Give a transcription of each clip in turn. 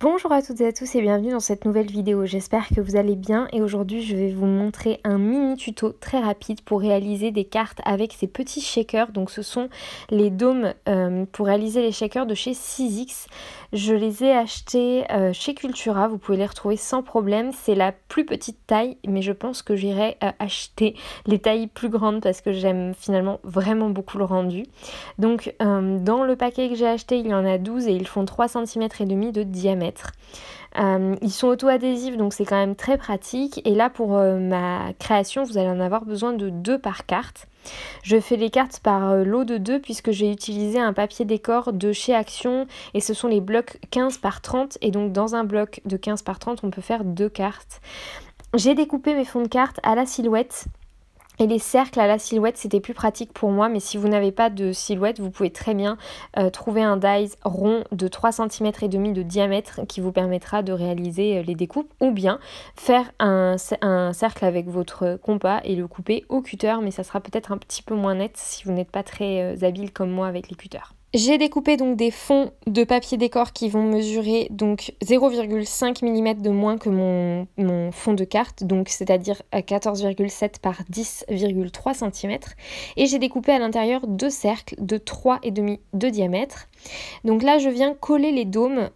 Bonjour à toutes et à tous et bienvenue dans cette nouvelle vidéo, j'espère que vous allez bien et aujourd'hui je vais vous montrer un mini tuto très rapide pour réaliser des cartes avec ces petits shakers. Donc ce sont les dômes pour réaliser les shakers de chez Sizzix. Je les ai achetés chez Cultura, vous pouvez les retrouver sans problème, c'est la plus petite taille mais je pense que j'irai acheter les tailles plus grandes parce que j'aime finalement vraiment beaucoup le rendu. Donc dans le paquet que j'ai acheté il y en a 12 et ils font 3,5 cm de diamètre. Ils sont auto-adhésifs donc c'est quand même très pratique et là pour ma création vous allez en avoir besoin de 2 par carte. Je fais les cartes par lot de 2 puisque j'ai utilisé un papier décor de chez Action et ce sont les blocs 15 par 30 et donc dans un bloc de 15 par 30 on peut faire 2 cartes. J'ai découpé mes fonds de cartes à la silhouette. Et les cercles à la silhouette, c'était plus pratique pour moi, mais si vous n'avez pas de silhouette, vous pouvez très bien trouver un dies rond de 3,5 cm de diamètre qui vous permettra de réaliser les découpes, ou bien faire un cercle avec votre compas et le couper au cutter, mais ça sera peut-être un petit peu moins net si vous n'êtes pas très habile comme moi avec les cutters. J'ai découpé donc des fonds de papier décor qui vont mesurer donc 0,5 mm de moins que mon fond de carte, donc c'est-à-dire à 14,7 par 10,3 cm. Et j'ai découpé à l'intérieur 2 cercles de 3,5 de diamètre. Donc là je viens coller les dômes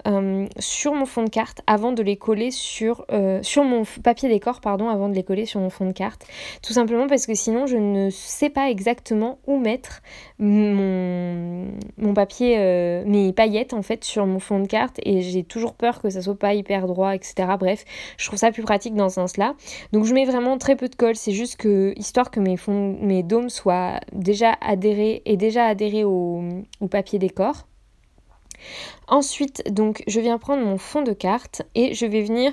sur mon fond de carte avant de les coller sur mon papier décor avant de les coller sur mon fond de carte. Tout simplement parce que sinon je ne sais pas exactement où mettre mon papier, mes paillettes en fait sur mon fond de carte et j'ai toujours peur que ça soit pas hyper droit, etc. Bref, je trouve ça plus pratique dans ce sens-là. Donc je mets vraiment très peu de colle, c'est juste que histoire que mes dômes soient déjà adhérés au papier décor. Ensuite, donc, je viens prendre mon fond de carte et je vais venir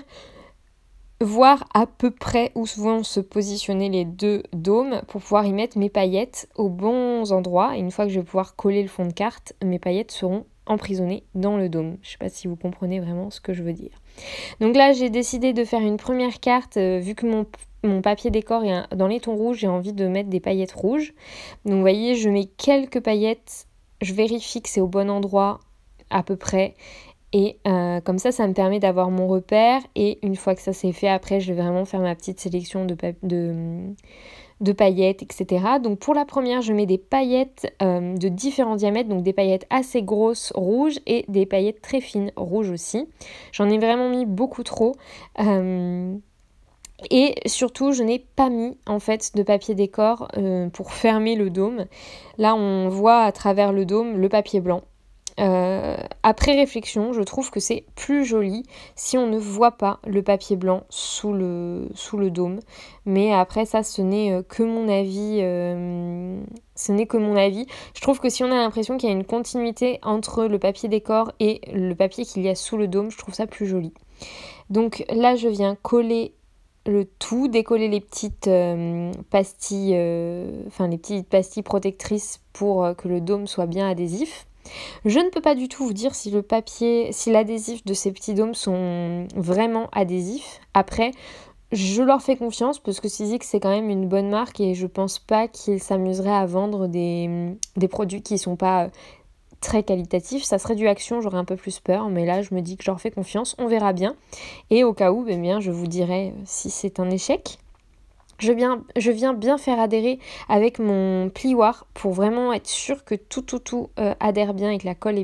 voir à peu près où vont se positionner les deux dômes pour pouvoir y mettre mes paillettes aux bons endroits. Et une fois que je vais pouvoir coller le fond de carte, mes paillettes seront emprisonnées dans le dôme. Je ne sais pas si vous comprenez vraiment ce que je veux dire. Donc là, j'ai décidé de faire une première carte, vu que mon papier décor est dans les tons rouges, j'ai envie de mettre des paillettes rouges. Donc vous voyez, je mets quelques paillettes, je vérifie que c'est au bon endroit, à peu près, et comme ça me permet d'avoir mon repère et une fois que ça c'est fait, après je vais vraiment faire ma petite sélection de paillettes, etc. Donc pour la première, je mets des paillettes de différents diamètres, donc des paillettes assez grosses rouges et des paillettes très fines rouges aussi. J'en ai vraiment mis beaucoup trop. Et surtout, je n'ai pas mis en fait de papier décor pour fermer le dôme. Là, on voit à travers le dôme le papier blanc. Après réflexion, je trouve que c'est plus joli si on ne voit pas le papier blanc sous le dôme. Mais après ça, ce n'est que mon avis. Je trouve que si on a l'impression qu'il y a une continuité entre le papier décor et le papier qu'il y a sous le dôme, je trouve ça plus joli. Donc là, je viens coller le tout, décoller les petites pastilles, les petites pastilles protectrices pour que le dôme soit bien adhésif. Je ne peux pas du tout vous dire si l'adhésif de ces petits dômes sont vraiment adhésifs. Après, je leur fais confiance parce que Sizzix c'est quand même une bonne marque et je pense pas qu'ils s'amuseraient à vendre des produits qui sont pas très qualitatifs. Ça serait du Action, j'aurais un peu plus peur, mais là je me dis que je leur fais confiance, on verra bien. Et au cas où, je vous dirai si c'est un échec. Je viens bien faire adhérer avec mon plioir pour vraiment être sûr que tout adhère bien et que la colle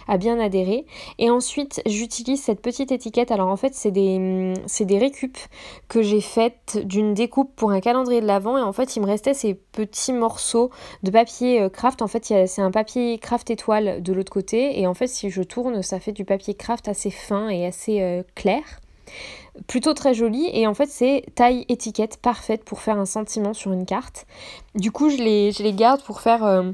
a bien adhéré. Et ensuite, j'utilise cette petite étiquette. Alors en fait, c'est des récup que j'ai faites d'une découpe pour un calendrier de l'Avent. Et en fait, il me restait ces petits morceaux de papier craft. En fait, c'est un papier craft étoile de l'autre côté. Et en fait, si je tourne, ça fait du papier craft assez fin et assez clair. Plutôt très joli et en fait c'est taille étiquette parfaite pour faire un sentiment sur une carte. Du coup je les garde pour faire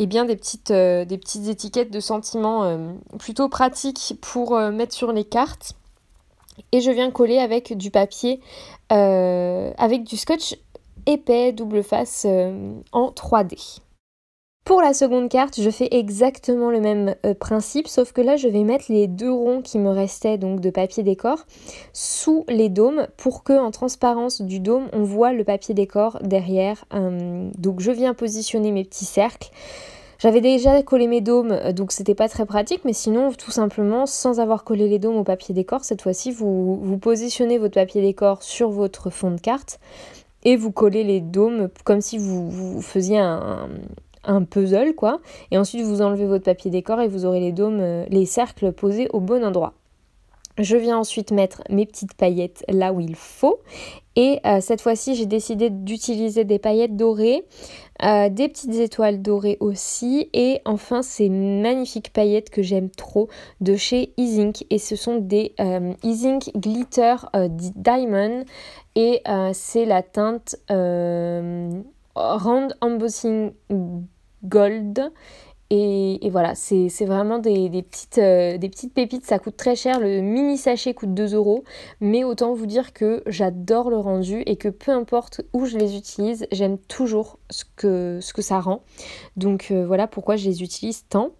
des petites étiquettes de sentiments plutôt pratiques pour mettre sur les cartes. Et je viens coller avec du papier, avec du scotch épais double face en 3D. Pour la seconde carte, je fais exactement le même principe, sauf que là, je vais mettre les 2 ronds qui me restaient donc de papier décor sous les dômes pour que, en transparence du dôme, on voit le papier décor derrière. Donc, je viens positionner mes petits cercles. J'avais déjà collé mes dômes, donc c'était pas très pratique, mais sinon, tout simplement, sans avoir collé les dômes au papier décor, cette fois-ci, vous positionnez votre papier décor sur votre fond de carte et vous collez les dômes comme si vous faisiez un puzzle, quoi. Et ensuite, vous enlevez votre papier décor et vous aurez les dômes, les cercles posés au bon endroit. Je viens ensuite mettre mes petites paillettes là où il faut. Et cette fois-ci, j'ai décidé d'utiliser des paillettes dorées, des petites étoiles dorées aussi. Et enfin, ces magnifiques paillettes que j'aime trop de chez Easink. Et ce sont des Easink Glitter Diamond. Et c'est la teinte Round Embossing Gold. Et voilà, c'est vraiment des petites pépites, ça coûte très cher, le mini sachet coûte 2 €, mais autant vous dire que j'adore le rendu et que peu importe où je les utilise, j'aime toujours ce que ça rend. Donc voilà pourquoi je les utilise tant.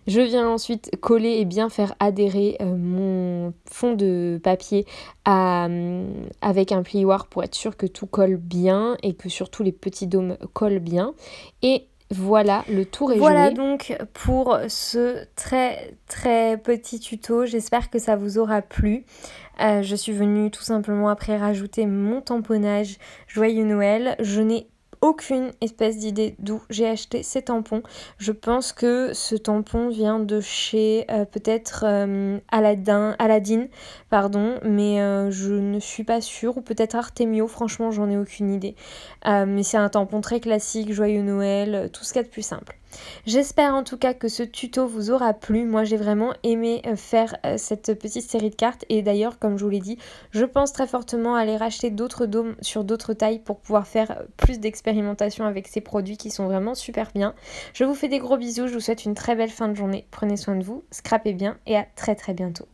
Je viens ensuite coller et bien faire adhérer mon fond de papier avec un plioir pour être sûr que tout colle bien et que surtout les petits dômes collent bien. Et voilà, le tour est joué. Voilà donc pour ce très très petit tuto, j'espère que ça vous aura plu. Je suis venue tout simplement après rajouter mon tamponnage Joyeux Noël. Je n'ai aucune espèce d'idée d'où j'ai acheté ces tampons. Je pense que ce tampon vient de chez peut-être Aladdin, pardon, mais je ne suis pas sûre, ou peut-être Artemio, franchement j'en ai aucune idée. Mais c'est un tampon très classique, Joyeux Noël, tout ce qu'il y a de plus simple. J'espère en tout cas que ce tuto vous aura plu. Moi j'ai vraiment aimé faire cette petite série de cartes et d'ailleurs comme je vous l'ai dit, je pense très fortement aller racheter d'autres dômes sur d'autres tailles pour pouvoir faire plus d'expérimentation avec ces produits qui sont vraiment super bien. Je vous fais des gros bisous, je vous souhaite une très belle fin de journée. Prenez soin de vous, scrapez bien et à très très bientôt.